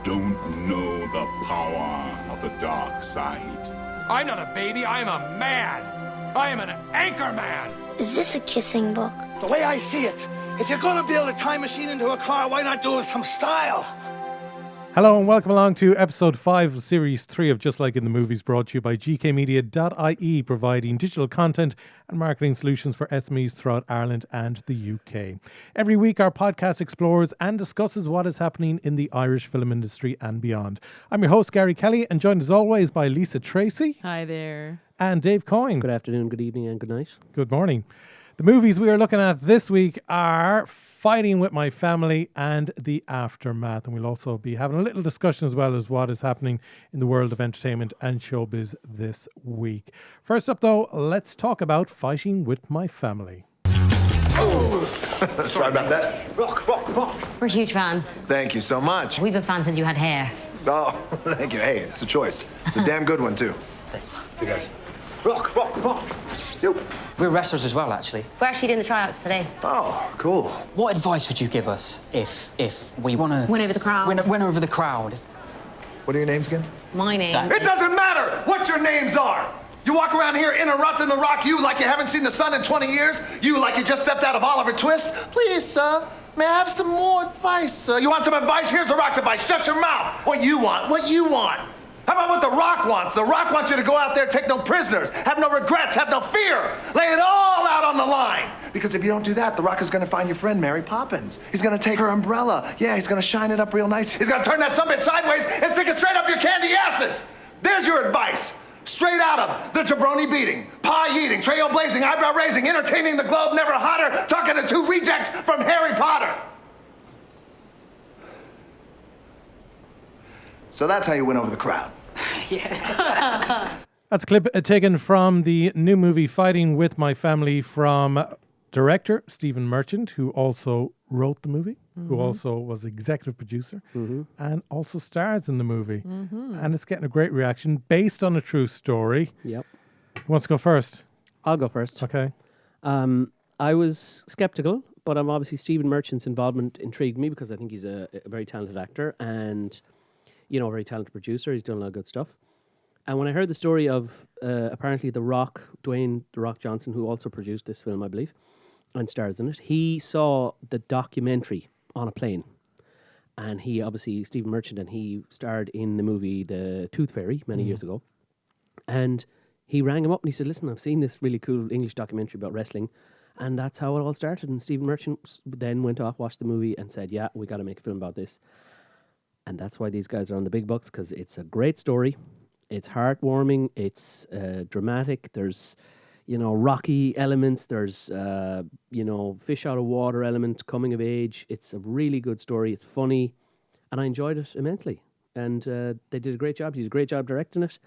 don't know the power of the dark side. I'm not a baby, I'm a man. I am an anchor man. Is this a kissing book? The way I see it, if you're gonna build a time machine into a car, why not do it with some style? Hello and welcome along to episode 5 of series 3 of Just Like in the Movies, brought to you by GK Media Ltd, providing digital content and marketing solutions for SMEs throughout Ireland and the UK. Every week our podcast explores and discusses what is happening in the Irish film industry and beyond. I'm your host Garry Kelly, and joined as always by Lisa Treacy. Hi there. And Dave Coyne. Good afternoon, good evening and good night. Good morning. The movies we are looking at this week are Fighting with My Family and The Aftermath. And we'll also be having a little discussion as well as what is happening in the world of entertainment and showbiz this week. First up though, let's talk about Fighting with My Family. Oh, sorry about that. Rock. We're huge fans. Thank you so much. We've been fans since you had hair. Oh, thank you. Hey, it's a choice. It's a damn good one too. See you guys. Rock. Yo. We're wrestlers as well, actually. We're actually doing the tryouts today. Oh, cool. What advice would you give us if we want to... Win over the crowd. Win over the crowd. What are your names again? My name. It doesn't matter what your names are. You walk around here interrupting the rock, you like you haven't seen the sun in 20 years. You like you just stepped out of Oliver Twist. Please, sir, may I have some more advice, sir? You want some advice? Here's the Rock's advice. Shut your mouth. What you want. How about what The Rock wants? The Rock wants you to go out there, take no prisoners, have no regrets, have no fear. Lay it all out on the line. Because if you don't do that, The Rock is going to find your friend Mary Poppins. He's going to take her umbrella. Yeah, he's going to shine it up real nice. He's going to turn that summit sideways and stick it straight up your candy asses. There's your advice. Straight out of the jabroni beating, pie eating, trail blazing, eyebrow raising, entertaining the globe, never hotter, talking to two rejects from Harry Potter. So that's how you win over the crowd. That's a clip taken from the new movie Fighting with My Family from director Stephen Merchant, who also wrote the movie, who also was executive producer, and also stars in the movie. And it's getting a great reaction based on a true story. Yep. Who wants to go first? I'll go first. Okay. I was skeptical, but obviously Stephen Merchant's involvement intrigued me because I think he's a very talented actor and, a very talented producer. He's done a lot of good stuff. And when I heard the story of apparently Dwayne "The Rock" Johnson, who also produced this film, I believe, and stars in it, he saw the documentary on a plane. And he, obviously, Stephen Merchant, and he starred in the movie The Tooth Fairy many years ago. And he rang him up and he said, listen, I've seen this really cool English documentary about wrestling. And that's how it all started. And Stephen Merchant then went off, watched the movie and said, yeah, we got to make a film about this. And that's why these guys are on the big bucks, because it's a great story. It's heartwarming. It's dramatic. There's, rocky elements. There's, fish out of water element, coming of age. It's a really good story. It's funny. And I enjoyed it immensely. And they did a great job. He did a great job directing it.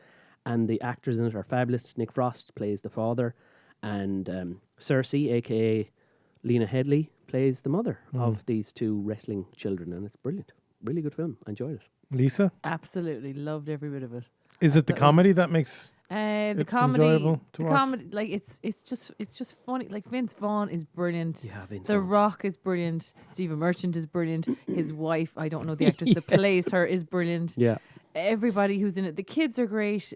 And the actors in it are fabulous. Nick Frost plays the father. And Cersei, a.k.a. Lena Headey, plays the mother of these two wrestling children. And it's brilliant. Really good film. I enjoyed it. Lisa? Absolutely loved every bit of it. Is it the comedy that makes the comedy enjoyable to watch? comedy, like it's just funny. Like Vince Vaughn is brilliant. Yeah, Vince The Vaughn. Rock is brilliant. Stephen Merchant is brilliant. His wife, I don't know the actress that plays her, is brilliant. Yeah. Everybody who's in it. The kids are great.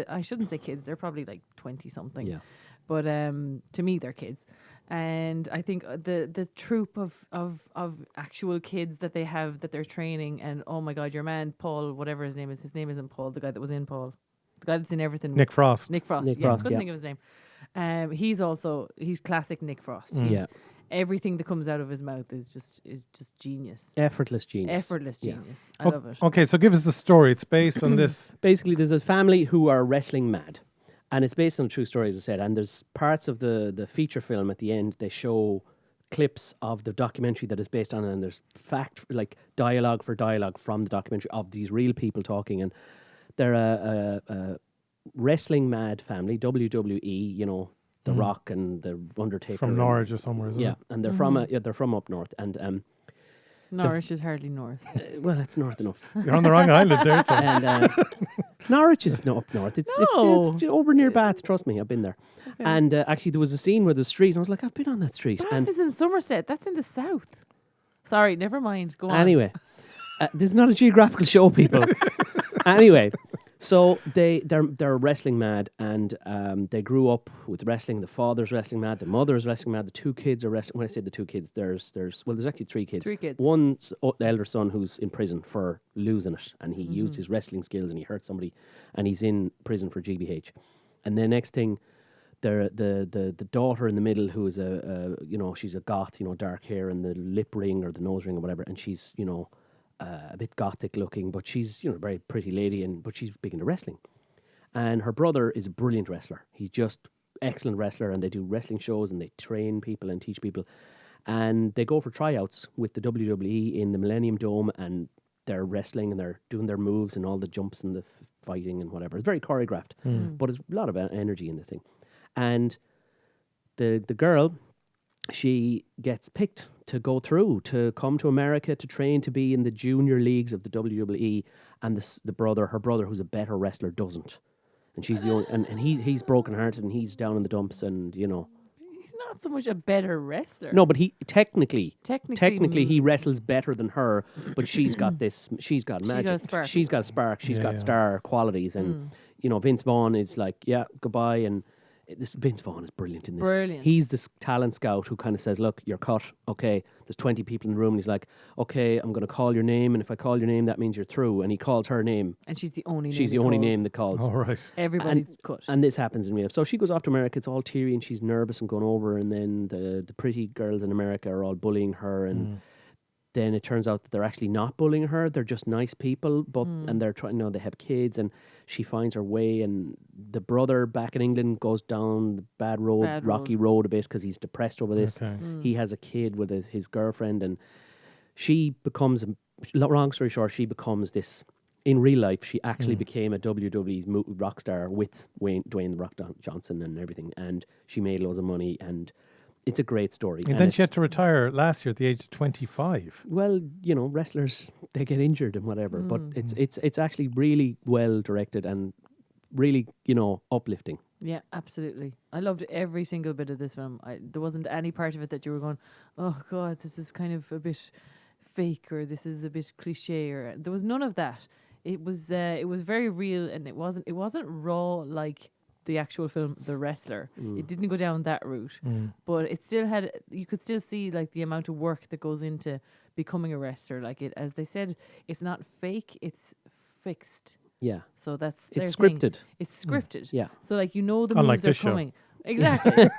I shouldn't say kids. They're probably like 20 something. Yeah. But to me, they're kids. And I think the troupe of actual kids that they have that they're training, and oh my God, your man Paul, whatever his name isn't Paul, the guy that was in Paul, the guy that's in everything. Nick Frost. Nick Frost, couldn't yeah. think of his name. He's classic Nick Frost. Yeah. Everything that comes out of his mouth is just genius. Effortless genius. Yeah. I love it. Okay, so give us the story. It's based on this. Basically, there's a family who are wrestling mad. And it's based on a true story, as I said. And there's parts of the feature film at the end, they show clips of the documentary that is based on it. And there's dialogue for dialogue from the documentary of these real people talking. And they're a wrestling mad family, WWE, The Rock and The Undertaker. From Norwich or somewhere, isn't it? Yeah, and they're from up north. And Norwich is hardly north. well, it's north enough. You're on the wrong island there. So. And Norwich is not up north. It's over near Bath. Trust me, I've been there. Okay. And actually, there was a scene where the street, and I was like, I've been on that street. Bath and is in Somerset. That's in the south. Sorry, never mind. Go on. Anyway, This is not a geographical show, people. Anyway, so they're wrestling mad, and they grew up with wrestling. The father's wrestling mad, the mother's wrestling mad. The two kids are wrestling. When I say the two kids, there's actually three kids. One's the elder son who's in prison for losing it, and he used his wrestling skills and he hurt somebody, and he's in prison for GBH. And the next thing, the daughter in the middle, who is she's a goth, dark hair and the lip ring or the nose ring or whatever, and she's a bit gothic looking, but she's a very pretty lady, but she's big into wrestling. And her brother is a brilliant wrestler. He's just excellent wrestler, and they do wrestling shows and they train people and teach people. And they go for tryouts with the WWE in the Millennium Dome, and they're wrestling and they're doing their moves and all the jumps and the fighting and whatever. It's very choreographed, but there's a lot of energy in the thing. And the girl, she gets picked to go through, to come to America to train to be in the junior leagues of the WWE, and her brother, who's a better wrestler, doesn't. And she's the only, and he's broken hearted, and he's down in the dumps, and He's not so much a better wrestler. No, but he technically he wrestles better than her, but she's got magic. She's got a spark. She's got star qualities, and Vince Vaughn is like, yeah, goodbye, and Vince Vaughn is brilliant in this. Brilliant. He's this talent scout who kind of says, look, you're cut. Okay, there's 20 people in the room. And he's like, okay, I'm going to call your name. And if I call your name, that means you're through. And he calls her name. And she's the only name that calls. All right. Everybody's cut. And this happens in real life. So she goes off to America. It's all teary and she's nervous and going over. And then the pretty girls in America are all bullying her. And then it turns out that they're actually not bullying her. They're just nice people, and they're trying. They have kids, and she finds her way. And the brother back in England goes down the bad rocky road a bit because he's depressed over this. Okay. He has a kid with his girlfriend, and she becomes. Long story short, she becomes this. In real life, she actually became a WWE's rock star with Dwayne the Rock Johnson and everything, and she made loads of money and. It's a great story. And then she had to retire last year at the age of 25. Well, wrestlers, they get injured and whatever, but it's actually really well directed and really, uplifting. Yeah, absolutely. I loved every single bit of this film. There wasn't any part of it that you were going, oh God, this is kind of a bit fake, or this is a bit cliche, or there was none of that. It was very real, and it wasn't raw like the actual film The Wrestler. It didn't go down that route, but it still had, you could still see like the amount of work that goes into becoming a wrestler. Like it, as they said, it's not fake, it's fixed. Yeah. So it's scripted. It's scripted. Yeah. So like, the Unlike moves are this show. coming. Exactly.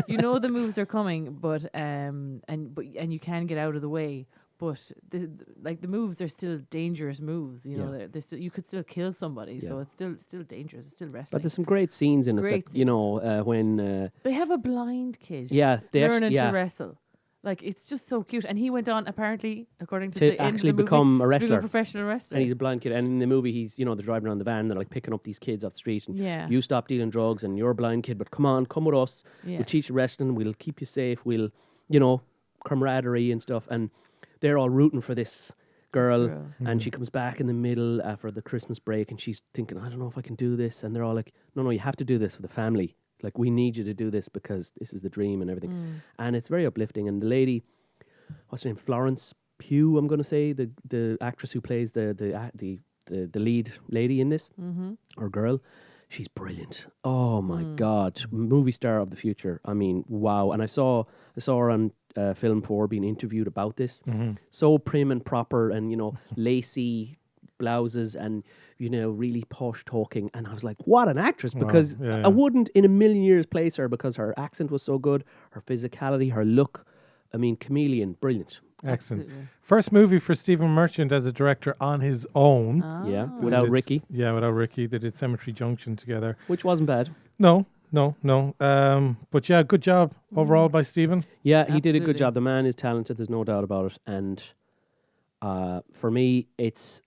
The moves are coming, but and you can get out of the way. But the moves are still dangerous moves. They're still, you could still kill somebody. So it's still dangerous. It's still wrestling. But there's some great scenes in it. When they have a blind kid. Yeah, they learning to wrestle. Like, it's just so cute. And he went on, apparently, according to the actually end of the become movie, a wrestler, a professional wrestler. And he's a blind kid. And in the movie, he's they're driving around the van. And they're like picking up these kids off the street. And you stop dealing drugs, and you're a blind kid. But come with us. We'll teach you wrestling. We'll keep you safe. We'll camaraderie and stuff. And they're all rooting for this girl, and she comes back in the middle after the Christmas break, and she's thinking, I don't know if I can do this. And they're all like, no, you have to do this for the family. Like, we need you to do this because this is the dream and everything. And it's very uplifting. And the lady, what's her name? Florence Pugh, I'm going to say, the actress who plays the lead lady in this, or girl, she's brilliant. Oh my God, movie star of the future. I mean, wow. And I saw her on Film 4 being interviewed about this. So prim and proper, and lacy blouses, and really posh talking. And I was like, what an actress, because I wouldn't in a million years place her, because her accent was so good, her physicality, her look. I mean, chameleon, brilliant. Excellent. Absolutely. First movie for Stephen Merchant as a director on his own. Yeah, without Ricky. Yeah, without Ricky. They did Cemetery Junction together. Which wasn't bad. No. But yeah, good job overall by Stephen. Yeah, he did a good job. The man is talented, there's no doubt about it. And for me, it's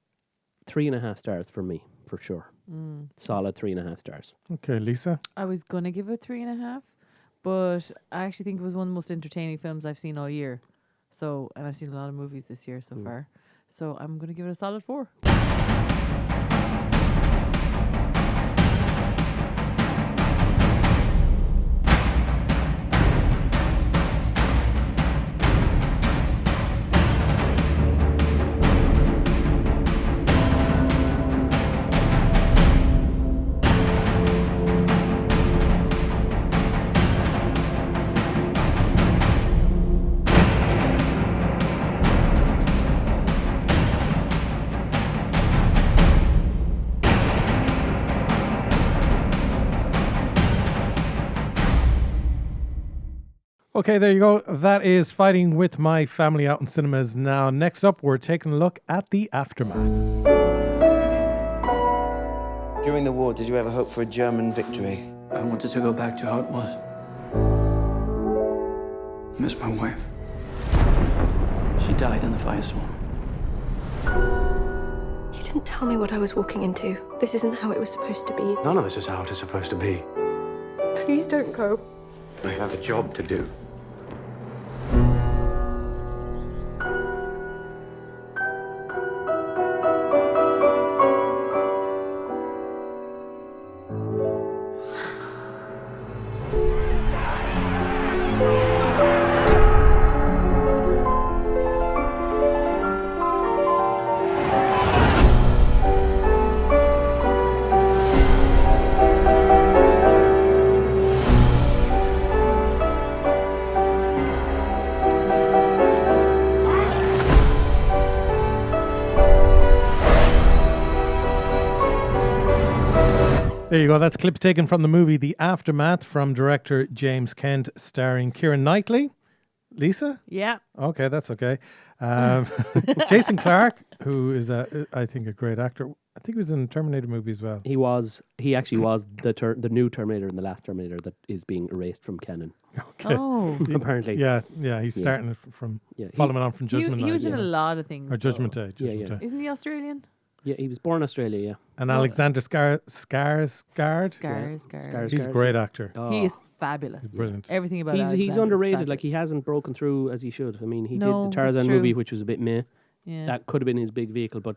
3.5 stars for me, for sure. Solid 3.5 stars. Okay, Lisa? I was going to give it 3.5, but I actually think it was one of the most entertaining films I've seen all year. So, and I've seen a lot of movies this year so far. So I'm going to give it a solid 4. Okay, there you go. That is Fighting With My Family out in cinemas now. Next up, we're taking a look at the aftermath. During the war, did you ever hope for a German victory? I wanted to go back to how it was. I miss my wife. She died in the firestorm. You didn't tell me what I was walking into. This isn't how it was supposed to be. None of this is how it is supposed to be. Please don't go. I have a job to do. There you go. That's a clip taken from the movie The Aftermath from director James Kent, starring Keira Knightley. Lisa? Yeah. Okay, that's okay. Jason Clarke, who is, I think, a great actor. I think he was in a Terminator movie as well. He actually was the new Terminator and the last Terminator that is being erased from canon. Okay. Oh. Apparently. Yeah, he's starting it from following on from Judgment Night. He was in a lot of things. Or Judgment though. Day. Judgment Day. Isn't he Australian? Yeah, he was born in Australia, yeah. And Alexander Skarsgård. Skarsgård. He's a great actor. Oh. He is fabulous. He's brilliant. Everything about He's Alexander's underrated. fabulous. Like, he hasn't broken through as he should. I mean, he No, did the Tarzan that's movie, true. which was a bit meh. Yeah. That could have been his big vehicle, but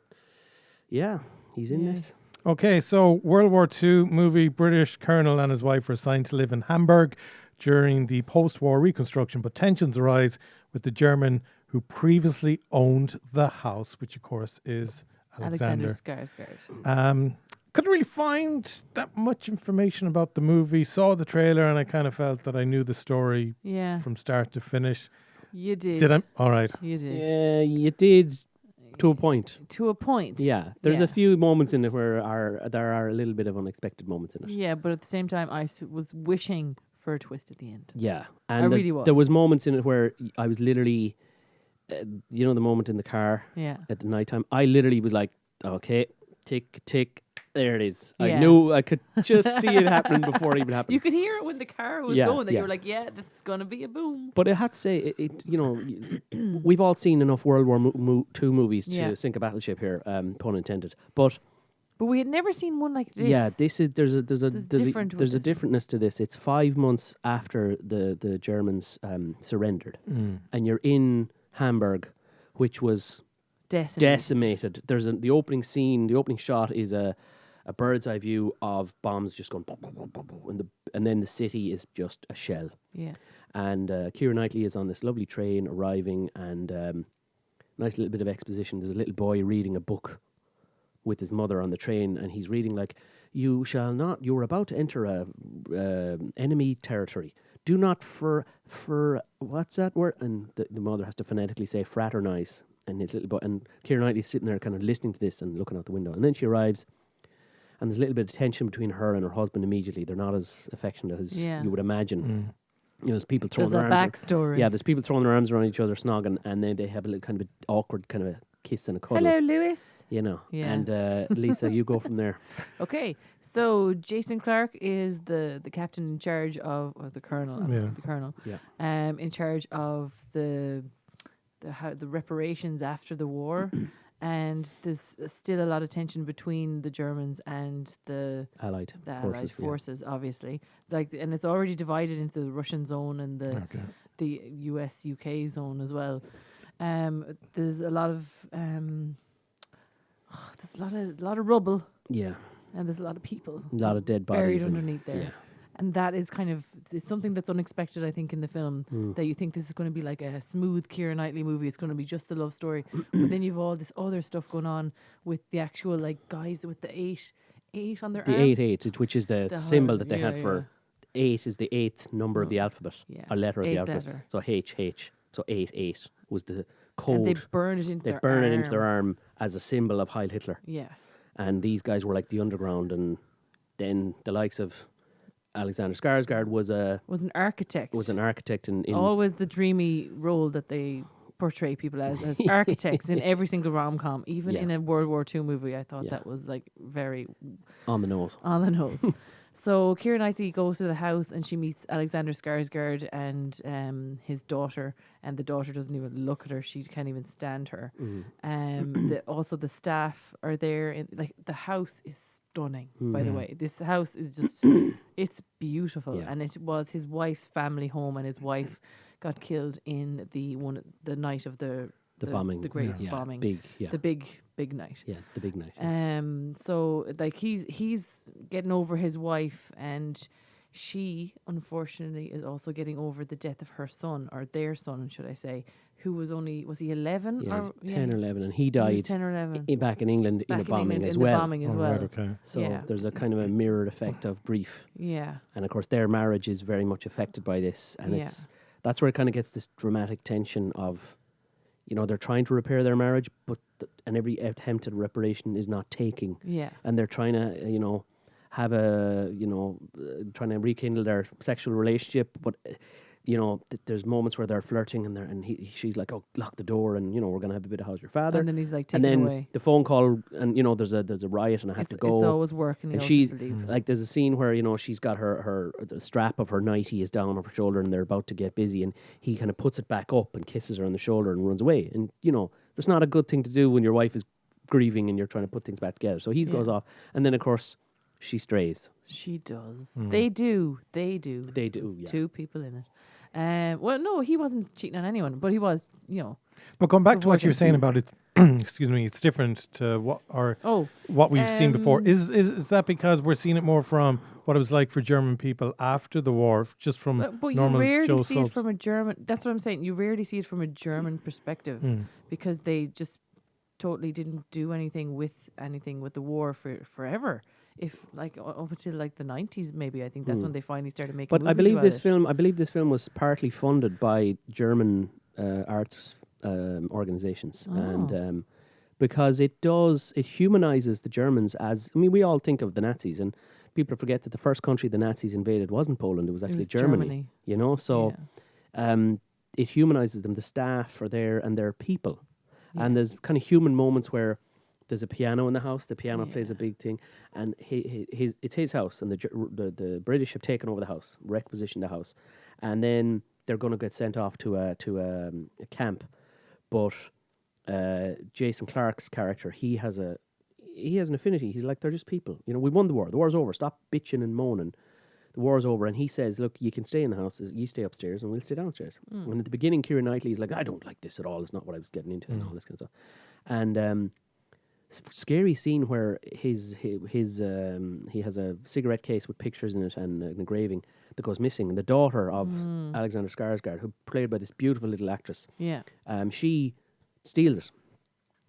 yeah, he's in this. Okay, so World War II movie, British colonel and his wife are assigned to live in Hamburg during the post-war reconstruction, but tensions arise with the German who previously owned the house, which of course is Alexander. Skarsgård. Couldn't really find that much information about the movie. Saw the trailer and I kind of felt that I knew the story from start to finish. You did. Did I? All right. You did. Yeah, you did to a point. To a point. Yeah, there's a few moments in it where there are a little bit of unexpected moments in it. Yeah, but at the same time, I was wishing for a twist at the end. Yeah, and I really was. There was moments in it where I was literally, you know, the moment in the car at the nighttime. I literally was like, okay, tick, tick, there it is. I knew I could just see it happening before it even happened. You could hear it when the car was going. That you were like, "Yeah, this is gonna be a boom." But I had to say, you know, we've all seen enough World War II movies to sink a battleship here, pun intended. But we had never seen one like this. Yeah, there's a differentness to this. It's 5 months after the Germans surrendered, and you're in Hamburg, which was decimated. There's the opening scene. The opening shot is a bird's eye view of bombs just going, and then the city is just a shell. Yeah. And Keira Knightley is on this lovely train arriving, and nice little bit of exposition. There's a little boy reading a book with his mother on the train, and he's reading like, "You shall not. You are about to enter a enemy territory. Do not for what's that word?" And the mother has to phonetically say fraternize. And his little boy, and Keira Knightley's sitting there, kind of listening to this and looking out the window. And then she arrives, and there's a little bit of tension between her and her husband. Immediately, they're not as affectionate as you would imagine. You know, there's people throwing their arms. Backstory. Yeah, there's people throwing their arms around each other, snogging, and then they have a little kind of awkward kind of a kiss and a cuddle. Hello, Lewis. You know. Yeah. And Lisa, you go from there. Okay, so Jason Clarke is the captain in charge of, or the colonel. The colonel. Yeah. In charge of the reparations after the war. And there's still a lot of tension between the Germans and the Allied forces, obviously. And it's already divided into the Russian zone and the US UK zone as well. There's a lot of rubble. Yeah. And there's a lot of people. A lot of dead bodies buried underneath there. Yeah. And that is it's something that's unexpected, I think, in the film, that you think this is going to be like a smooth Keira Knightley movie. It's going to be just a love story. But then you've all this other stuff going on with the actual, like, guys with the eight on their arm. The 8, which is the symbol that they had for 8 is the 8th number of the alphabet, a letter of the alphabet. Letter. So HH, so 8 was the code. And they burn it into their arm as a symbol of Heil Hitler. Yeah. And these guys were like the underground, and then the likes of Alexander Skarsgård was an architect. Was an architect in always the dreamy role that they portray people as architects in every single rom-com, even in a World War II movie. I thought that was like very on the nose. So Keira Knightley goes to the house and she meets Alexander Skarsgård and his daughter, and the daughter doesn't even look at her. She can't even stand her. Also the staff are there. The house is stunning, by the way. This house is just, it's beautiful. And it was his wife's family home, and his wife got killed in the night of the bombing. The great bombing. The big night. Yeah, the big night. So like he's getting over his wife, and she unfortunately is also getting over the death of her son, or their son, should I say, who was he 11? Yeah, 10 or 11, and he died 10 or 11. Back in England in a bombing as well. Right, okay. So there's a kind of a mirrored effect of grief. Yeah. And of course their marriage is very much affected by this, and that's where it kind of gets this dramatic tension of, they're trying to repair their marriage, and every attempt at reparation is not taking. Yeah. And they're trying to, have trying to rekindle their sexual relationship, but there's moments where they're flirting, and she's like, "Oh, lock the door," and we're gonna have a bit of "How's your father?" And then he's like, "Take it away." The phone call, and there's a riot, and I have to go. It's always work, and she's like, there's a scene where she's got the strap of her nightie is down on her shoulder, and they're about to get busy, and he kind of puts it back up and kisses her on the shoulder and runs away. And that's not a good thing to do when your wife is grieving and you're trying to put things back together. So he goes off, and then of course she strays. She does. They do. There's two people in it. Well, no, he wasn't cheating on anyone, but he was, But going back to what you're saying about it, excuse me, it's different to what we've seen before. Is that because we're seeing it more from what it was like for German people after the war, just from but normal you rarely Joe see Slopes? it from a German. That's what I'm saying. You rarely see it from a German perspective because they just totally didn't do anything with the war forever. If up until the 90s, maybe I think that's when they finally started making. But I believe this film was partly funded by German arts organizations, and because it humanizes the Germans as. I mean, we all think of the Nazis, and people forget that the first country the Nazis invaded wasn't Poland; it was actually Germany. So it humanizes them. The staff are there, and they're people, and there's kind of human moments where. There's a piano in the house. The piano plays a big thing, and it's his house, and the British have taken over the house, requisitioned the house, and then they're going to get sent off to a camp. But Jason Clarke's character, he has an affinity. He's like, they're just people. We won the war. The war's over. Stop bitching and moaning. The war's over, and he says, "Look, you can stay in the house. You stay upstairs, and we'll stay downstairs." And at the beginning, Keira Knightley's like, "I don't like this at all. It's not what I was getting into, and all this kind of stuff." And scary scene where he has a cigarette case with pictures in it and an engraving that goes missing. And the daughter of Alexander Skarsgård, who played by this beautiful little actress, she steals it,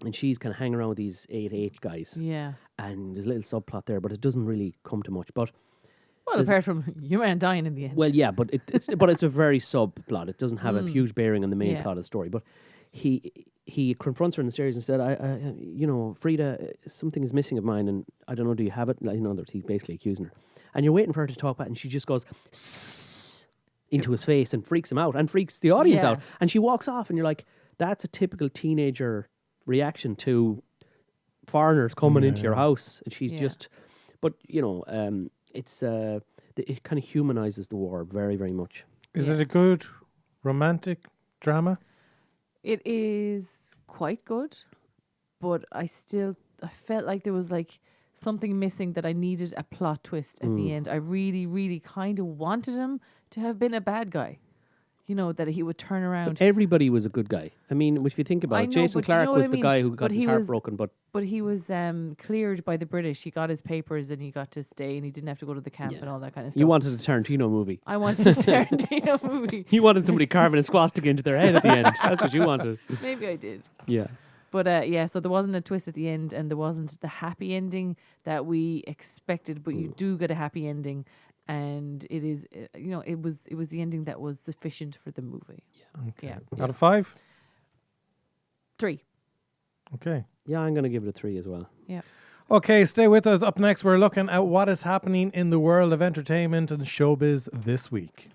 and she's kind of hanging around with these 8 guys. Yeah, and there's a little subplot there, but it doesn't really come to much. But apart from your man dying in the end. Well, yeah, but it's a very subplot. It doesn't have a huge bearing on the main plot of the story. But he confronts her in the series and said, Frida, something is missing of mine, and I don't know, do you have it? He's basically accusing her. And you're waiting for her to talk back, and she just goes into his face and freaks him out and freaks the audience out. And she walks off, and you're like, that's a typical teenager reaction to foreigners coming into your house. And she's just, but, it kind of humanizes the war very, very much. Is it a good romantic drama? It is quite good, but I felt like there was something missing, that I needed a plot twist at the end. I really, really kind of wanted him to have been a bad guy. That he would turn around. But everybody was a good guy. I mean, if you think about it, Jason Clarke was the guy who got his heart broken. But he was cleared by the British. He got his papers and he got to stay, and he didn't have to go to the camp and all that kind of stuff. You wanted a Tarantino movie. I wanted a Tarantino movie. You wanted somebody carving a swastika into their head at the end. That's what you wanted. Maybe I did. Yeah. But so there wasn't a twist at the end, and there wasn't the happy ending that we expected. But you do get a happy ending. And it is, it was the ending that was sufficient for the movie. Yeah. Okay. Out of 5? 3. Okay. Yeah, I'm going to give it a 3 as well. Yeah. Okay, stay with us. Up next, we're looking at what is happening in the world of entertainment and showbiz this week.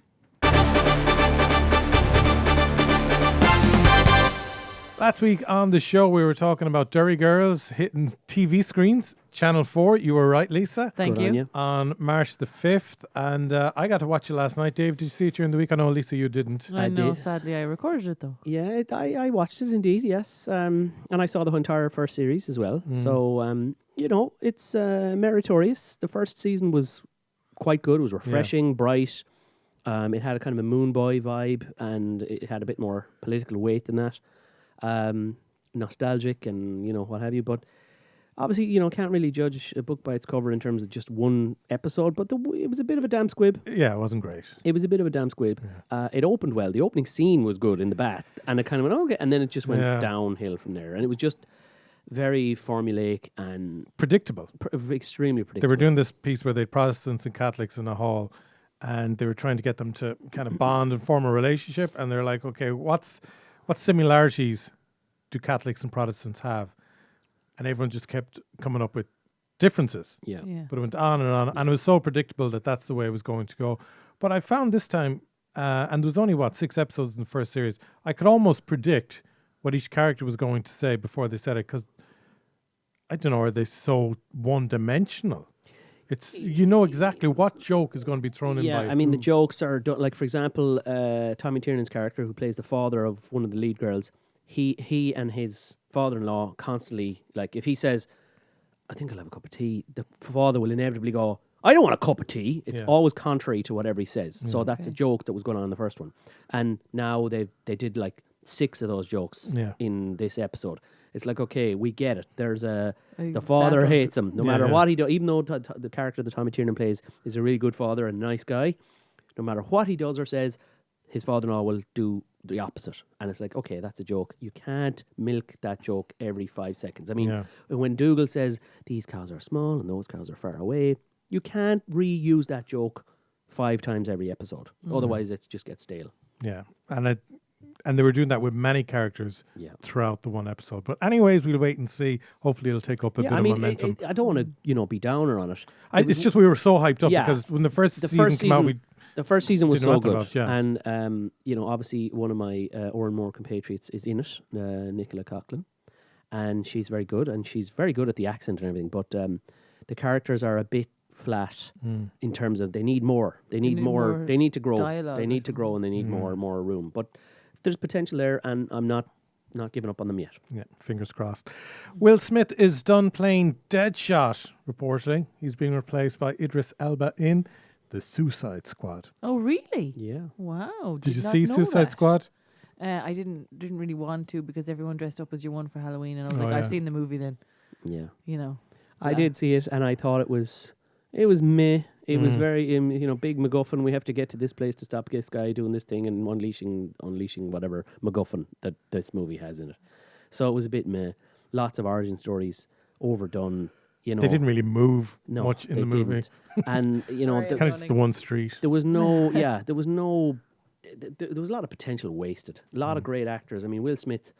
Last week on the show, we were talking about Derry Girls hitting TV screens. Channel 4, you were right, Lisa. Thank Good on you. you. On March the 5th. And I got to watch it last night. Dave, did you see it during the week? I know, Lisa, you didn't. I know, did. sadly, I recorded it though. Yeah, I watched it indeed, yes. And I saw the entire first series as well. So, it's meritorious. The first season was quite good. It was refreshing, bright. It had a kind of a Moon Boy vibe, and it had a bit more political weight than that. Nostalgic and, what have you. But obviously, can't really judge a book by its cover in terms of just one episode. But it was a bit of a damn squib. Yeah, it wasn't great. It was a bit of a damn squib. It opened well. The opening scene was good in the bath. And it kind of went, okay. And then it just went downhill from there. And it was just very formulaic and Predictable. extremely predictable. They were doing this piece where they had Protestants and Catholics in a hall, and they were trying to get them to kind of bond and form a relationship. And they're like, okay, what similarities do Catholics and Protestants have? And everyone just kept coming up with differences. Yeah. But it went on, and it was so predictable that that's the way it was going to go. But I found this time, and there was only, 6 episodes in the first series, I could almost predict what each character was going to say before they said it, because, I don't know, are they so one-dimensional? It's, exactly what joke is going to be thrown in by I mean, the jokes are, like, for example, Tommy Tiernan's character, who plays the father of one of the lead girls, he and his father-in-law constantly, like, if he says, I think I'll have a cup of tea, the father will inevitably go, I don't want a cup of tea. It's always contrary to whatever he says. So that's a joke that was going on in the first one. And now they did like 6 of those jokes in this episode. It's like, okay, we get it. There's the father hates him, no matter what he does. Even though the character that Tommy Tiernan plays is a really good father and a nice guy, no matter what he does or says, his father-in-law will do the opposite. And it's like, okay, that's a joke. You can't milk that joke every 5 seconds. I mean, when Dougal says, these cows are small and those cows are far away, you can't reuse that joke 5 times every episode. Otherwise, it just gets stale. Yeah, and they were doing that with many characters throughout the one episode. But anyways, we'll wait and see. Hopefully it'll take up a bit of momentum. I don't want to, be downer on it. It's just we were so hyped up because when the first season came out, the first season was so good. And obviously one of my Oran Moore compatriots is in it, Nicola Coughlin, and she's very good, and she's very good at the accent and everything. But the characters are a bit flat in terms of they need more. They need more. They need to grow. They need to grow, and they need more room. But there's potential there, and I'm not giving up on them yet. Yeah, fingers crossed. Will Smith is done playing Deadshot, reportedly. He's being replaced by Idris Elba in The Suicide Squad. Oh, really? Yeah. Wow. Did you see Suicide Squad? I didn't really want to because everyone dressed up as you one for Halloween, and I was I've seen the movie then. Yeah. I did see it, and I thought it was meh. It was very, big MacGuffin. We have to get to this place to stop this guy doing this thing and unleashing whatever MacGuffin that this movie has in it. So it was a bit meh. Lots of origin stories, overdone. They didn't really move much in the movie. Didn't. And kind of just the one street. There was no, there was a lot of potential wasted. A lot of great actors. I mean, Will Smith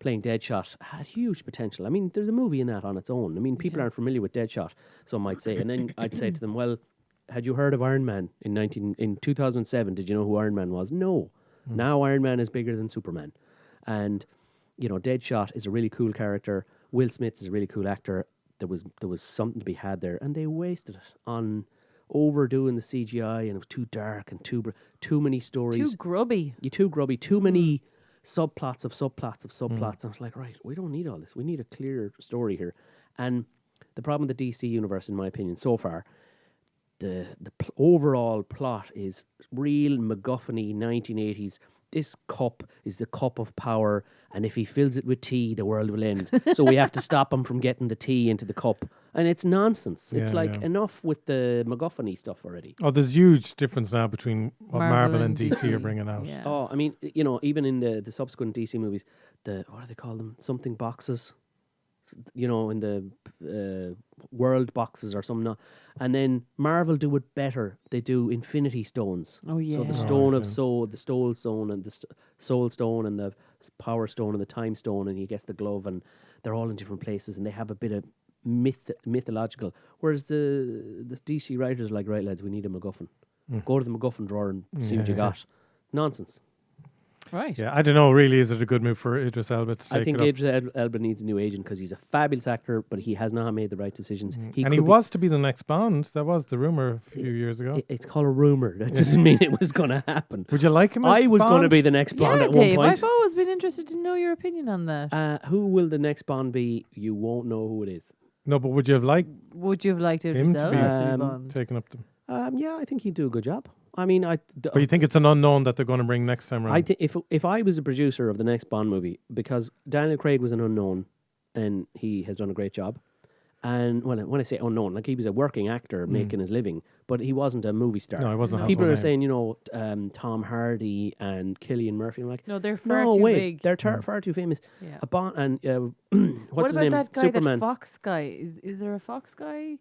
playing Deadshot had huge potential. I mean, there's a movie in that on its own. I mean, people aren't familiar with Deadshot, some might say. And then I'd say to them, well, had you heard of Iron Man in 2007? Did you know who Iron Man was? No. Now Iron Man is bigger than Superman. And, Deadshot is a really cool character. Will Smith is a really cool actor. There was something to be had there. And they wasted it on overdoing the CGI, and it was too dark and too many stories. Too grubby. Too many subplots of subplots of subplots. And I was like, right, we don't need all this. We need a clear story here. And the problem with the DC universe, in my opinion, so far, the overall plot is real MacGuffin-y 1980s. This cup is the cup of power, and if he fills it with tea, the world will end. So we have to stop him from getting the tea into the cup. And it's nonsense. It's enough with the MacGuffin-y stuff already. Oh, there's huge difference now between what Marvel and DC are bringing out. Yeah. Oh, I mean, even in the subsequent DC movies, what do they call them? Something boxes. In the world boxes or something. And then Marvel do it better. They do Infinity Stones. Oh, yeah. So the Stone of Soul, the Soul Stone, and the Soul Stone, and the Power Stone, and the Time Stone, and he gets the glove, and they're all in different places, and they have a bit of mythological. Whereas the DC writers are like, right, lads, we need a MacGuffin. Go to the MacGuffin drawer and see what you got. Nonsense. Right. Yeah, I don't know. Really, is it a good move for Idris Elba to take I think it up? Idris Elba needs a new agent because he's a fabulous actor, but he has not made the right decisions. He was to be the next Bond. That was the rumor a few years ago. It's called a rumor. That doesn't mean it was going to happen. Would you like him? I was Bond? going to be the next Bond Yeah, at Dave, one point. I've always been interested to know your opinion on that. Who will the next Bond be? You won't know who it is. No, but would you have liked Would you have liked it him to yourself? be Bond? taken up? Yeah, I think he'd do a good job. I mean, But you think it's an unknown that they're going to bring next time around? I think if I was a producer of the next Bond movie, because Daniel Craig was an unknown, and he has done a great job. And when I say unknown, like he was a working actor making his living, but he wasn't a movie star. No, he wasn't. People are saying, Tom Hardy and Cillian Murphy. I'm like, No, they're far too big. They're far too famous. Yeah. A Bond and What what's his about name? that guy, Superman. that Fox guy? Is there a Fox guy?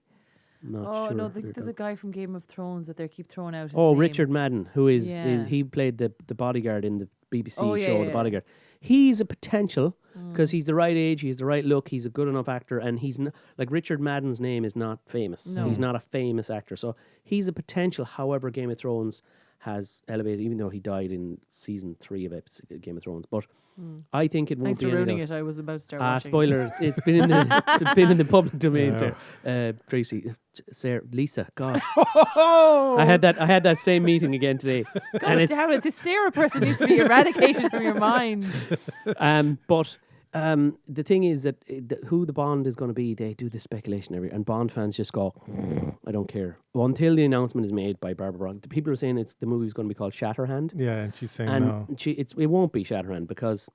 Not sure. No, there's a guy from Game of Thrones that they keep throwing out. His Oh, name. Richard Madden, who is Yeah. he played the bodyguard in the BBC Oh, yeah, show, yeah, The yeah. Bodyguard. He's a potential because he's the right age, he's the right look, he's a good enough actor, and he's not like Richard Madden's name is not famous. No. He's not a famous actor, so he's a potential. However, Game of Thrones has elevated, even though he died in season 3 of Game of Thrones. But I think it won't Thanks be for any of ruining those. it. I was about to start watching. Spoilers! It's been in the it's been in the public domain. So, Treacy, Sarah, Lisa, God, I had that same meeting again today. God damn it! This Sarah person needs to be eradicated from your mind. But the thing is that who the Bond is going to be, they do the speculation and Bond fans just go, I don't care. Until the announcement is made by Barbara Brock. The people are saying the movie's going to be called Shatterhand. Yeah, and she's saying And no. it won't be Shatterhand because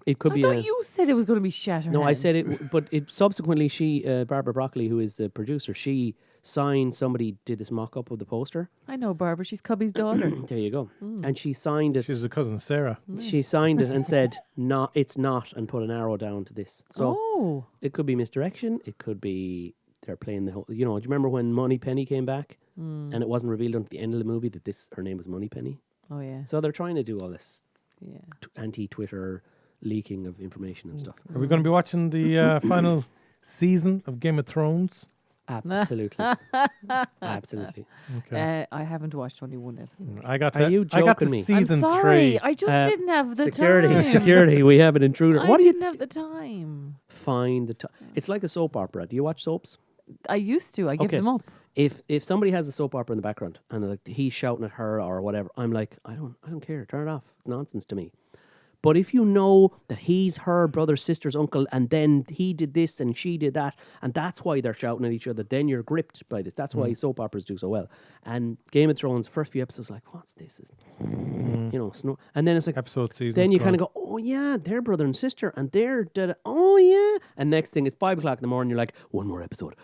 it could I be. thought you said it was going to be Shatterhand. No, I said it, but it subsequently Barbara Broccoli, who is the producer, she signed. Somebody did this mock-up of the poster. I know Barbara. She's Cubby's daughter. There you go. And she signed it. She's a cousin Sarah. She signed it and said, "No, it's not," and put an arrow down to this. So it could be misdirection. It could be they're playing the whole. Do you remember when Moneypenny came back, and it wasn't revealed until the end of the movie that her name was Moneypenny? Oh yeah. So they're trying to do all this Yeah. anti-Twitter leaking of information and stuff. Are we going to be watching the final season of Game of Thrones? Absolutely, absolutely. Okay. I haven't watched only one episode. I got Are to. you I got to joking me? season I'm sorry. 3. I just didn't have the Security, time. security. We have an intruder. I What do you didn't have the time. find the time? It's like a soap opera. Do you watch soaps? I used to. I give Okay. them up. If somebody has a soap opera in the background and like he's shouting at her or whatever, I'm like, I don't care. Turn it off. It's nonsense to me. But if you know that he's her brother, sister's uncle, and then he did this and she did that, and that's why they're shouting at each other, then you're gripped by this. That's why soap operas do so well. And Game of Thrones, first few episodes, like, what's this? And then it's like, Episode season. then you kind of go, oh yeah, they're brother and sister, and they're oh yeah. And next thing, it's 5 o'clock in the morning. You're like, one more episode,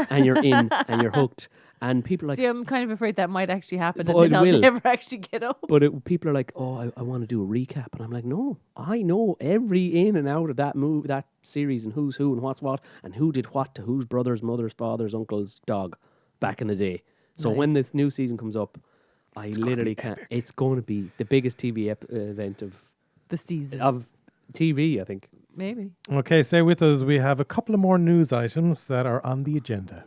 and you're in and you're hooked. And people are like, See, I'm kind of afraid that might actually happen, But and it then I'll will. never actually get up. but people are like, oh, I want to do a recap, and I'm like, no, I know every in and out of that that series, and who's who, and what's what, and who did what to whose brothers, mothers, fathers, uncles, dog, back in the day. So Nice. when this new season comes up, I literally can't. It's going to be the biggest TV event of The season. TV, I think. Maybe. Okay, stay with us. We have a couple of more news items that are on the agenda.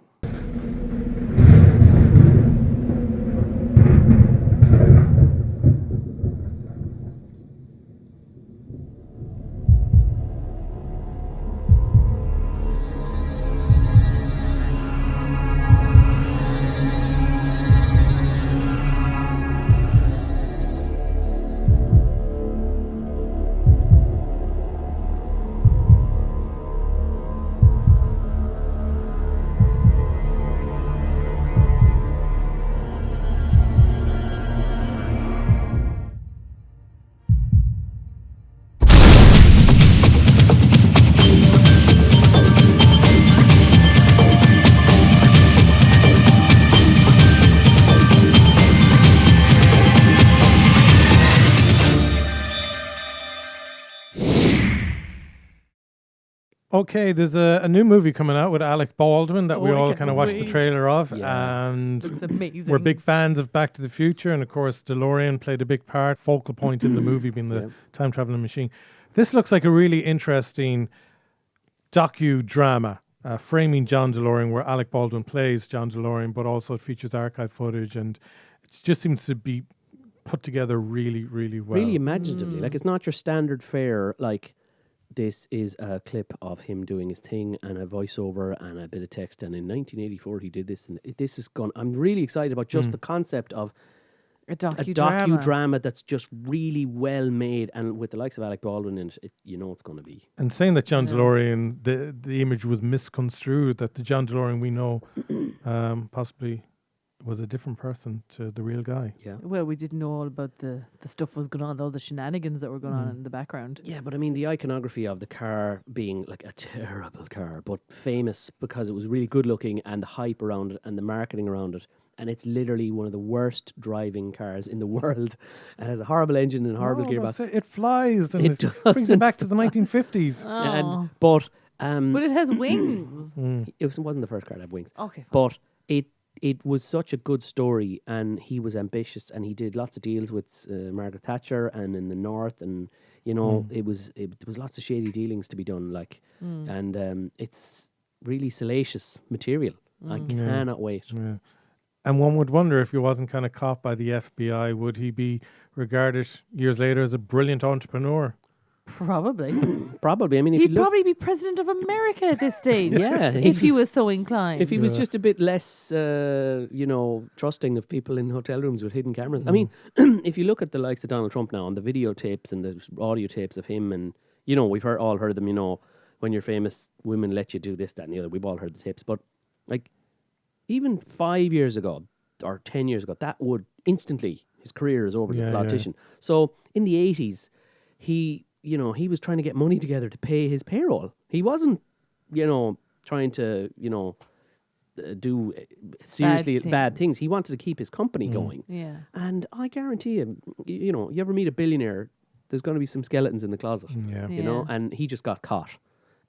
Okay, there's a new movie coming out with Alec Baldwin that we Oh, I all can't kind of watched the wait. trailer of. Yeah. And Looks amazing. we're big fans of Back to the Future. And of course, DeLorean played a big part, focal point in the movie being the time traveling machine. This looks like a really interesting docudrama Framing John DeLorean, where Alec Baldwin plays John DeLorean, but also it features archive footage, and it just seems to be put together really, really well. Really imaginatively. Like, it's not your standard fare, like, this is a clip of him doing his thing and a voiceover and a bit of text, and in 1984 he did this, and this is gone. I'm really excited about just the concept of A a docudrama. docudrama that's just really well made, and with the likes of Alec Baldwin in it, you know it's going to be. And saying that John DeLorean, the image was misconstrued, that the John DeLorean we know possibly was a different person to the real guy. Yeah. Well, we didn't know all about the stuff was going on, all the shenanigans that were going on in the background. Yeah, but I mean, the iconography of the car being like a terrible car, but famous because it was really good looking, and the hype around it and the marketing around it. And it's literally one of the worst driving cars in the world. It has a horrible engine and a horrible gearbox. It flies, and It it brings it back to the 1950s. Oh. But it has wings. it wasn't the first car to have wings. Okay, fine. But it was such a good story, and he was ambitious, and he did lots of deals with Margaret Thatcher and in the north, and you know there was lots of shady dealings to be done, like, and it's really salacious material. I cannot wait. Yeah. And one would wonder, if he wasn't kind of caught by the FBI, would he be regarded years later as a brilliant entrepreneur? Probably. Probably. I mean, if He'd you look, probably be president of America at this stage. Yeah, if he was so inclined. if he was just a bit less, trusting of people in hotel rooms with hidden cameras. I mean, if you look at the likes of Donald Trump now, on the videotapes and the audio tapes of him, and, you know, we've all heard them, you know, when you're famous, women let you do this, that, and the other. We've all heard the tapes. But, like, even 5 years ago or 10 years ago, that would instantly, his career is over as a politician. So, in the 80s, he was trying to get money together to pay his payroll. He wasn't, trying to, do seriously bad things. He wanted to keep his company going. Yeah. And I guarantee him, you ever meet a billionaire, there's going to be some skeletons in the closet. Yeah. You know, and he just got caught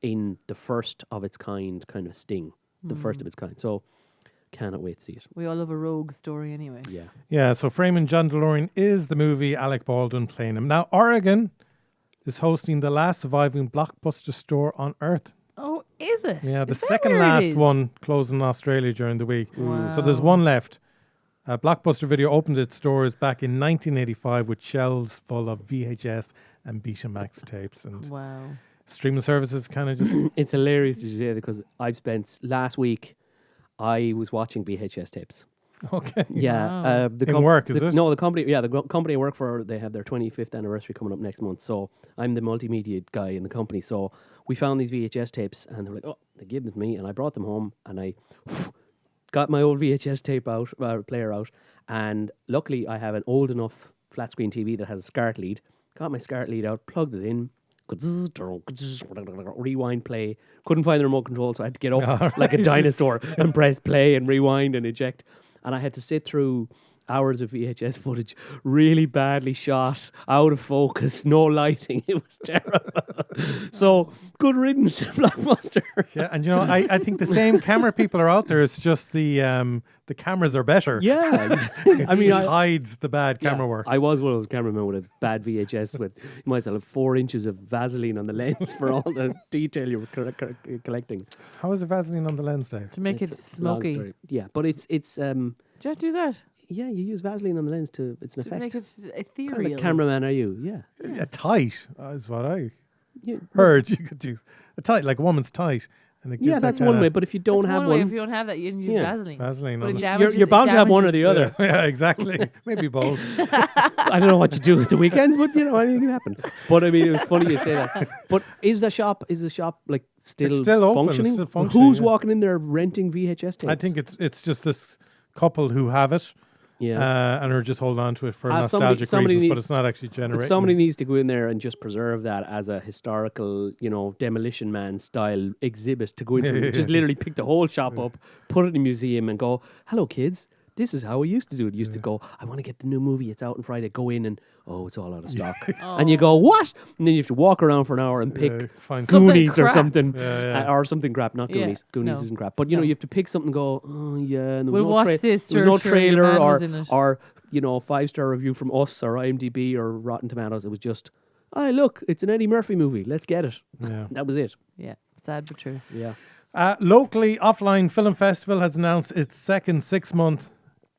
in the first of its kind of sting. The first of its kind. So, cannot wait to see it. We all love a rogue story anyway. Yeah. Yeah, so Framing John DeLorean is the movie, Alec Baldwin playing him. Now, Oregon is hosting the last surviving Blockbuster store on Earth. Oh, is it? Yeah, the Is that second where it last is? one closed in Australia during the week. Wow. So there's one left. Blockbuster Video opened its doors back in 1985 with shelves full of VHS and Betamax tapes. And Wow. streaming services kind of just... It's hilarious to say, because I've spent last week, I was watching VHS tapes. Okay. Yeah. In work, is it? No, the company. Yeah, the company I work for, they have their 25th anniversary coming up next month. So I'm the multimedia guy in the company. So we found these VHS tapes, and they were like, "Oh, they gave them to me," and I brought them home, and I got my old VHS tape out, player out, and luckily I have an old enough flat screen TV that has a SCART lead. Got my SCART lead out, plugged it in. Rewind, play. Couldn't find the remote control, so I had to get up like a dinosaur and press play and rewind and eject. And I had to sit through hours of VHS footage, really badly shot, out of focus, no lighting. It was terrible. So, good riddance, Blockbuster. Yeah, and I think the same camera people are out there. It's just the cameras are better. Yeah. I mean, it hides the bad camera work. I was one of those cameramen with a bad VHS with, you might as well have 4 inches of Vaseline on the lens for all the detail you were collecting. How is the Vaseline on the lens, Dave? To make it It's a long smoky. story. Yeah, but it's Do you have to do that? yeah, you use Vaseline on the lens to, it's an To effect. make it What ethereal. kind of cameraman are you? Yeah. Yeah, tight is what I Yeah, heard. You could use a tight, like a woman's tight. And it gives yeah, that that's kinda one way, but if you don't That's have one way. one, If you don't have that, you can use Yeah. Vaseline. Vaseline But on it the- damages, you're bound to have one or the other. Yeah, exactly. Maybe both. I don't know what you do with the weekends, but anything can happen. But I mean, it was funny you say that. But is the shop like still, It's still open, it's functioning? still functioning, Who's yeah. walking in there renting VHS tapes? I think it's just this couple who have it, and are just holding on to it for nostalgic reasons, but it's not actually generating. But somebody needs to go in there and just preserve that as a historical, Demolition Man style exhibit to go into. Just literally pick the whole shop up, put it in a museum, and go, "Hello, kids. This is how we used to do it. Used to go, I want to get the new movie. It's out on Friday. Go in and, it's all out of stock. And you go, what? And then you have to walk around for an hour and pick find Goonies something or crap. something. Yeah. Or something crap, not Yeah, Goonies. Goonies no. isn't crap. But, you have to pick something and go, oh, yeah. And there was We'll no watch this, there was no sure, your trailer man was in it. or 5-star review from us or IMDb or Rotten Tomatoes. It was just, look, it's an Eddie Murphy movie. Let's get it. Yeah. That was it. Yeah, sad but true. Yeah. Locally, Offline Film Festival has announced its second 6-month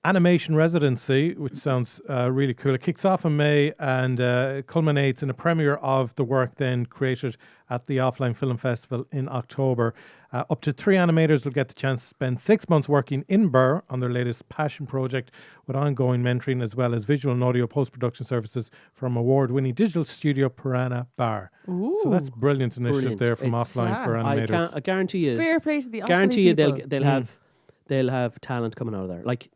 animation residency, which sounds really cool. It kicks off in May and culminates in a premiere of the work then created at the Offline Film Festival in October. Up to 3 animators will get the chance to spend 6 months working in Birr on their latest passion project with ongoing mentoring as well as visual and audio post-production services from award-winning digital studio Piranha Bar. Ooh. So that's brilliant initiative there from Offline for animators. I guarantee you. Fair play to the Guarantee you people. they'll have talent coming out of there. Like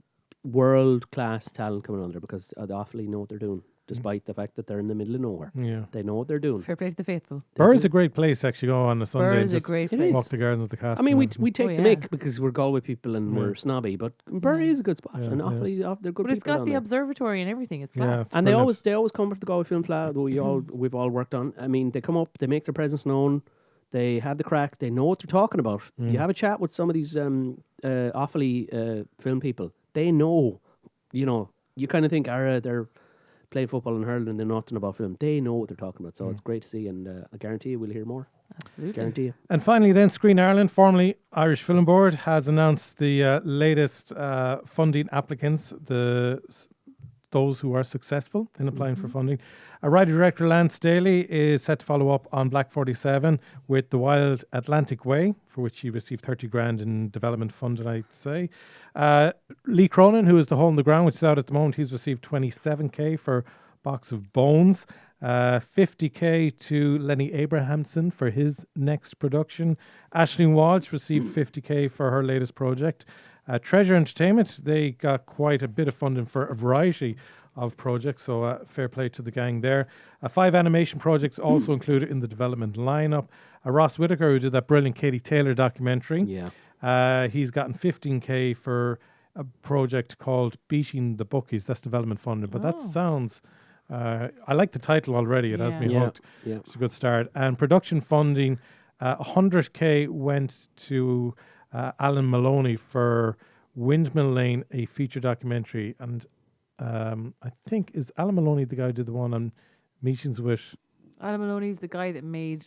world-class talent coming out of there because the Offaly know what they're doing. Despite the fact that they're in the middle of nowhere. Yeah. They know what they're doing. Fair play to the faithful. Birr is a great place to actually go on a Sunday. Birr and is a just great place. Walk the gardens of the castle. I mean, we take the yeah. mick because we're Galway people and we're snobby, but Birr is a good spot. And Offaly, they're good But people it's got down the there. observatory and everything. It's Yeah, class. it's And brilliant. they always come to the Galway Film Festival that we've all worked on. I mean, they come up, they make their presence known, they have the crack, they know what they're talking about. You have a chat with some of these Offaly film people. They know, you kind of think, they're playing football and hurling and they're nothing about film. They know what they're talking about, so it's great to see, and I guarantee you we'll hear more. Absolutely. Guarantee you. And finally then, Screen Ireland, formerly Irish Film Board, has announced the latest funding applicants, those who are successful in applying for funding. Writer-director Lance Daly is set to follow up on Black 47 with The Wild Atlantic Way, for which he received 30 grand in development funding, I'd say. Lee Cronin, who is The Hole in the Ground, which is out at the moment, he's received 27k for Box of Bones. 50k to Lenny Abrahamson for his next production. Aisling Walsh received 50k for her latest project. Treasure Entertainment, they got quite a bit of funding for a variety of projects, so fair play to the gang there. 5 animation projects also included in the development lineup. Ross Whitaker, who did that brilliant Katie Taylor documentary, he's gotten 15k for a project called Beating the Bookies. That's development funding, but that sounds... I like the title already. It has me hooked. Yeah. It's a good start. And production funding, 100k went to Alan Maloney for Windmill Lane, a feature documentary. And I think, is Alan Maloney the guy who did the one on Meetings with... Alan Maloney's the guy that made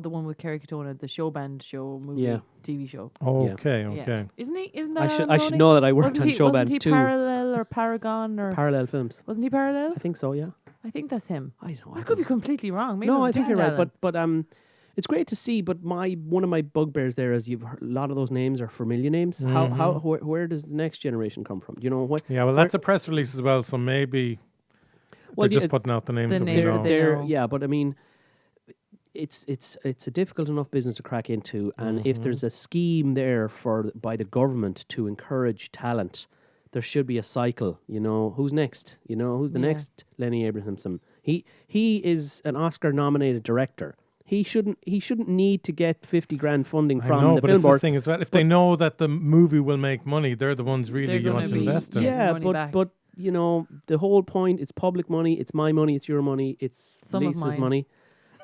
the one with Kerry Katona, the show band show movie TV show. Okay. Yeah. Isn't that I should know that I worked on show bands wasn't he too. Parallel or Paragon or Parallel Films. Wasn't he Parallel? I think so, yeah. I think that's him. I don't know. I could be completely wrong. Maybe No, I'm I think you're dead, right. Alan. But it's great to see. But one of my bugbears there is you've heard, a lot of those names are familiar names. Where does the next generation come from? Do you know what? Yeah, well, that's a press release as well, so maybe they're just putting out the names that we know. Yeah, but I mean, it's a difficult enough business to crack into, and if there's a scheme there by the government to encourage talent, there should be a cycle. Who's next? Who's the next Lenny Abrahamson? He is an Oscar-nominated director. He shouldn't need to get 50 grand funding from the film board. The thing is, if they know that the movie will make money, they're the ones really you want to invest in. Yeah, but the whole point, it's public money, it's my money, it's your money, it's Lisa's money.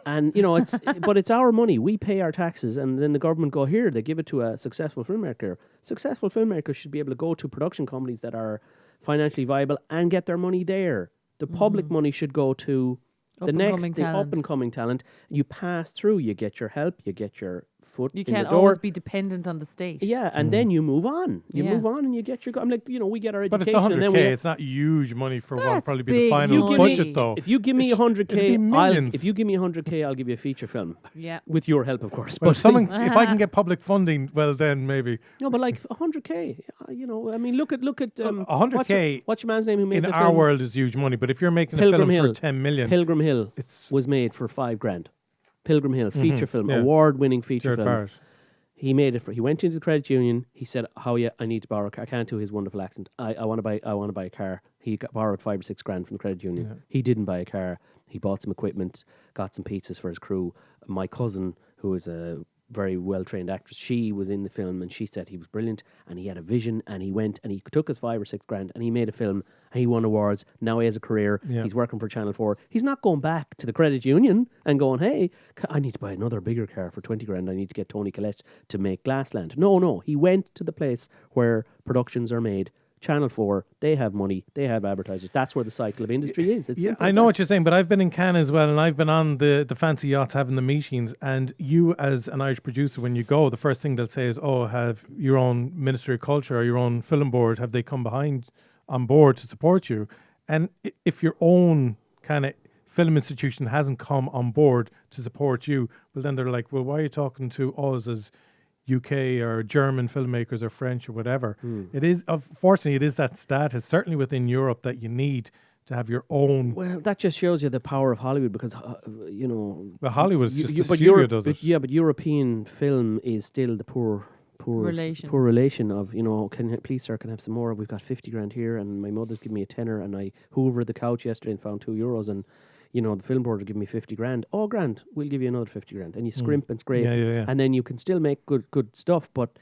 And, it's but it's our money. We pay our taxes, and then the government go, here, they give it to a successful filmmaker. Successful filmmakers should be able to go to production companies that are financially viable and get their money there. The public money should go to the up-and-coming talent. You pass through, you get your help, you get your foot You in can't the door. always be dependent on the state. Yeah, and then you move on. You move on and you get your... I'm like, we get our education. But it's 100k, and then it's not huge money for what will probably be the big final money. budget, though. If you give me 100k, millions. I'll give you a feature film. Yeah. With your help, of course. But if I can get public funding, well, then maybe. No, but like 100k, I mean, look at 100k. What's your man's name who made in the our film? world is huge money. But if you're making Pilgrim a film Hill. for 10 million, Pilgrim Hill was made for 5 grand. Pilgrim Hill, feature film, award-winning feature film. Barrett. He made it he went into the credit union. He said, I need to borrow a car. I can't do his wonderful accent. I want to buy a car. He borrowed 5 or 6 grand from the credit union. Yeah. He didn't buy a car. He bought some equipment, got some pizzas for his crew. My cousin, who is a very well-trained actress, she was in the film, and she said he was brilliant, and he had a vision, and he went, and he took his 5 or 6 grand, and he made a film, and he won awards. Now he has a career. Yeah. He's working for Channel 4. He's not going back to the credit union and going, hey, I need to buy another bigger car for 20 grand. I need to get Tony Collette to make Glassland. No. He went to the place where productions are made Channel 4, they have money, they have advertisers. That's where the cycle of industry is. It's simple I as know that. what you're saying, but I've been in Cannes as well, and I've been on the fancy yachts having the meetings, and you as an Irish producer, when you go, the first thing they'll say is, oh, have your own Ministry of Culture or your own film board, have they come on board to support you? And if your own kind of film institution hasn't come on board to support you, well, then they're like, well, why are you talking to us as UK or German filmmakers or French or whatever? It is, unfortunately, it is that status, certainly within Europe, that you need to have your own. Well, that just shows you the power of Hollywood because, Well, Hollywood's just the but studio does it. Yeah, but European film is still the poor relation of, please sir, can I have some more? We've got 50 grand here and my mother's giving me a tenner and I hoovered the couch yesterday and found €2 and, the film board will give me 50 grand. Oh, grand, we'll give you another 50 grand. And you scrimp and scrape and then you can still make good stuff. But,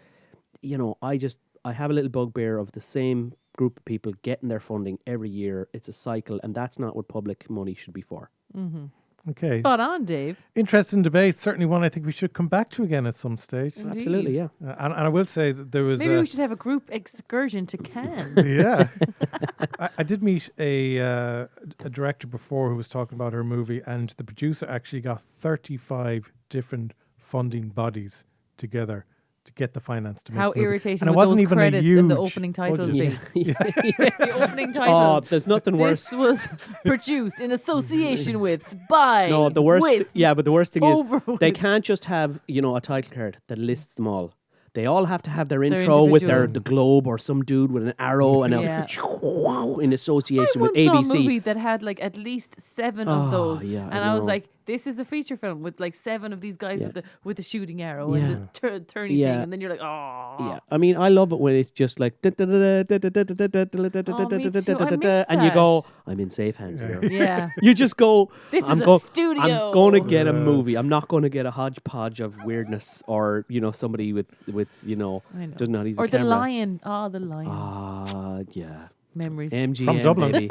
I have a little bugbear of the same group of people getting their funding every year. It's a cycle and that's not what public money should be for. Mm-hmm. Okay. Spot on, Dave. Interesting debate. Certainly one I think we should come back to again at some stage. Indeed. Absolutely, yeah. And I will say that there was... Maybe we should have a group excursion to Cannes. Yeah. I did meet a director before who was talking about her movie, and the producer actually got 35 different funding bodies together to get the finance to make How the movie. irritating And it would wasn't those even a credits huge in the opening titles budget. be? The opening titles. Oh, there's nothing worse. This was produced in association with, by, No, the worst. with, But the worst thing is over they with. can't just have a title card that lists them all. They all have to have their intro with individual. the globe or some dude with an arrow and Yeah. in association I with once saw a ABC. movie that had like at least 7 of those, yeah, and I I was know. like, "This is a feature film with like 7 of these guys Yeah. with the shooting arrow Yeah. and the turny Yeah. thing," and then you're like, "Oh, Yeah, I mean, I love it when it's just like I miss and you go, that. I'm in safe hands here. Yeah. You just go, This I'm is a go- studio. I'm going to get a movie. I'm not going to get a hodgepodge of weirdness or somebody with I know. doesn't know how to use Or a the camera. lion. Oh, the lion. Yeah. Memories. MGM, From Dublin. baby.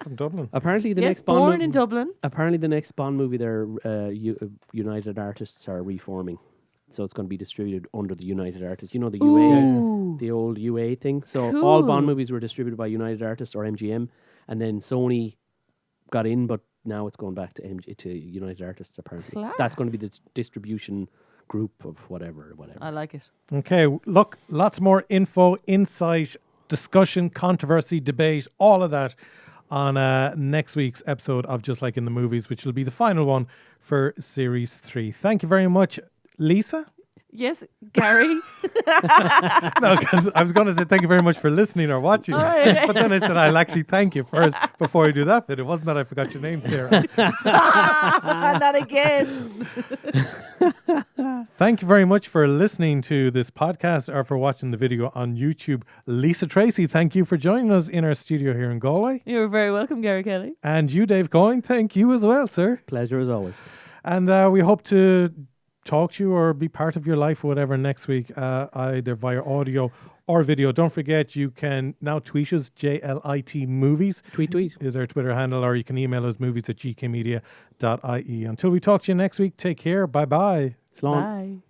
From Dublin. Apparently, the Yes, next Bond born movie, in Dublin. Apparently, the next Bond movie, their United Artists are reforming, so it's going to be distributed under the United Artists. You know the Ooh. UA, the old UA thing. So all Bond Cool. movies were distributed by United Artists or MGM, and then Sony got in, but now it's going back to United Artists. Apparently, that's going to be the distribution group of whatever. I like it. Okay, look, lots more info, insight, discussion, controversy, debate, all of that on next week's episode of Just Like in the Movies, which will be the final one for Series 3. Thank you very much, Lisa. Yes, Gary. No, because I was going to say thank you very much for listening or watching. Oh, yeah. But then I said I'll actually thank you first before I do that bit. It wasn't that I forgot your name, Sarah. Not again. Thank you very much for listening to this podcast or for watching the video on YouTube. Lisa Treacy, thank you for joining us in our studio here in Galway. You're very welcome, Garry Kelly. And you, Dave Coyne, thank you as well, sir. Pleasure as always. And we hope to talk to you or be part of your life or whatever next week, either via audio or video. Don't forget, you can now tweet us, JLIT Movies. Tweet is our Twitter handle, or you can email us movies@gkmedia.ie. Until we talk to you next week, take care. Bye-bye. Slán. Bye.